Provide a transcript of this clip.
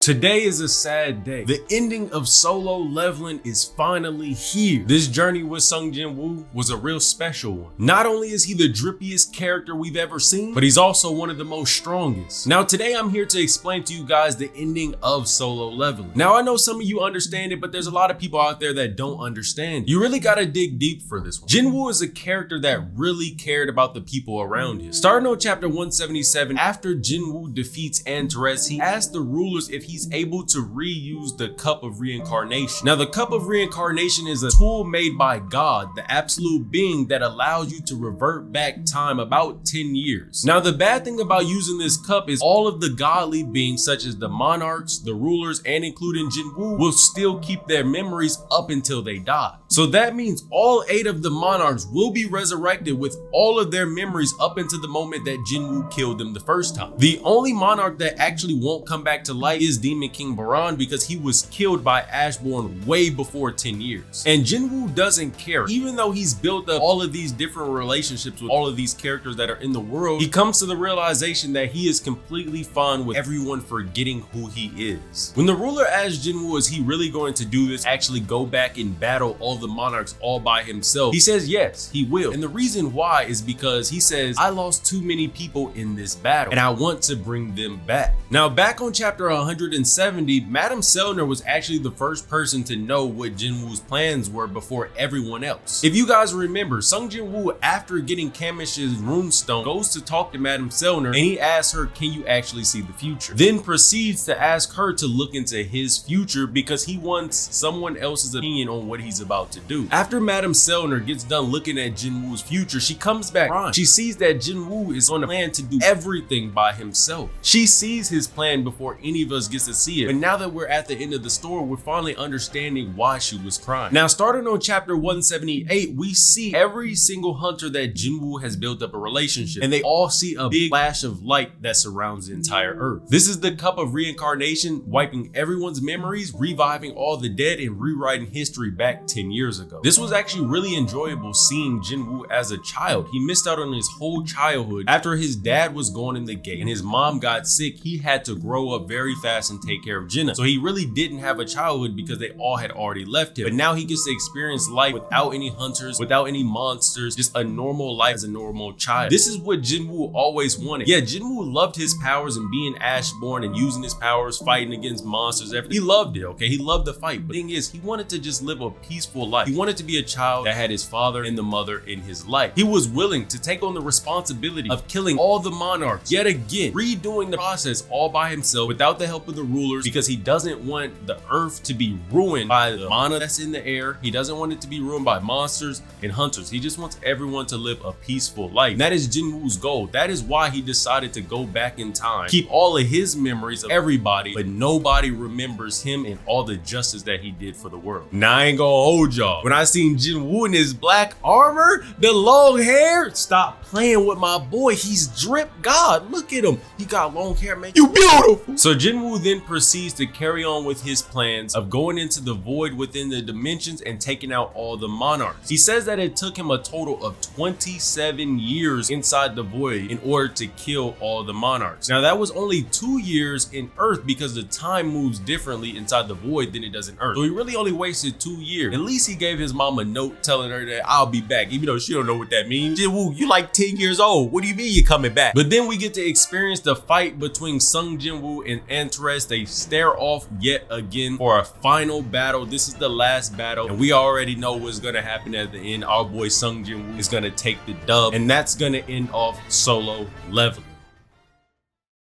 Today is a sad day. The ending of Solo Leveling is finally here. This journey with Sung Jin Woo was a real special one. Not only is he the drippiest character we've ever seen, but he's also one of the most strongest. Now today I'm here to explain to you guys the ending of Solo Leveling. Now I know some of you understand it, but there's a lot of people out there that don't understand. You really gotta dig deep for this one. Jinwoo is a character that really cared about the people around him. Starting on chapter 177, after Jinwoo defeats Antares, he asks the rulers if he's able to reuse the Cup of Reincarnation. Now the Cup of Reincarnation is a tool made by God, the absolute being that allows you to revert back time about 10 years. Now the bad thing about using this cup is all of the godly beings such as the monarchs, the rulers, and including Jinwoo will still keep their memories up until they die. So that means all 8 of the monarchs will be resurrected with all of their memories up until the moment that Jinwoo killed them the first time. The only monarch that actually won't come back to life is Demon King Baran, because he was killed by Ashborn way before 10 years. And Jinwoo doesn't care. Even though he's built up all of these different relationships with all of these characters that are in the world, he comes to the realization that he is completely fine with everyone forgetting who he is. When the ruler asks Jinwoo, is he really going to do this, actually go back and battle all the monarchs all by himself, he says yes, he will. And the reason why is because he says, I lost too many people in this battle and I want to bring them back. Now back on chapter 170, Madam Cellner was actually the first person to know what Jinwoo's plans were before everyone else. If you guys remember, Sung Jin Woo, after getting Kamish's runestone, goes to talk to Madam Cellner and he asks her, can you actually see the future? Then proceeds to ask her to look into his future because he wants someone else's opinion on what he's about to do. After Madam Cellner gets done looking at Jinwoo's future, she comes back on. She sees that Jinwoo is on a plan to do everything by himself. She sees his plan before any of us gets to see it. But now that we're at the end of the story, we're finally understanding why she was crying. Now starting on chapter 178, we see every single hunter that Jinwoo has built up a relationship, and they all see a big flash of light that surrounds the entire earth. This is the Cup of Reincarnation, wiping everyone's memories, reviving all the dead, and rewriting history back 10 years ago. This was actually really enjoyable seeing Jinwoo as a child. He missed out on his whole childhood. After his dad was going in the gate and his mom got sick, he had to grow up very fast and take care of Jenna. So he really didn't have a childhood because they all had already left him. But now he gets to experience life without any hunters, without any monsters, just a normal life as a normal child. This is what Jinwoo always wanted. Yeah, Jinwoo loved his powers and being Ashborn and using his powers, fighting against monsters, everything. He loved it, okay? He loved the fight. But the thing is, he wanted to just live a peaceful life. He wanted to be a child that had his father and the mother in his life. He was willing to take on the responsibility of killing all the monarchs, yet again, redoing the process all by himself without the help of the rulers, because he doesn't want the earth to be ruined by the mana that's in the air. He doesn't want it to be ruined by monsters and hunters. He just wants everyone to live a peaceful life. And that is Jinwoo's goal. That is why he decided to go back in time, keep all of his memories of everybody, but nobody remembers him and all the justice that he did for the world. Now I ain't gonna hold y'all. When I seen Jinwoo in his black armor, the long hair, stop playing with my boy. He's drip God. Look at him. He got long hair, man. You beautiful. So Jinwoo then proceeds to carry on with his plans of going into the void within the dimensions and taking out all the monarchs. He says that it took him a total of 27 years inside the void in order to kill all the monarchs. Now that was only 2 years in Earth because the time moves differently inside the void than it does in Earth. So he really only wasted 2 years. At least he gave his mom a note telling her that I'll be back, even though she don't know what that means. Jinwoo, you like 10 years old. What do you mean you're coming back? But then we get to experience the fight between Sung Jin Woo and Antares. They stare off yet again for a final battle. This is the last battle, and we already know what's gonna happen at the end. Our boy Sung Jin Woo is gonna take the dub, and that's gonna end off Solo Leveling.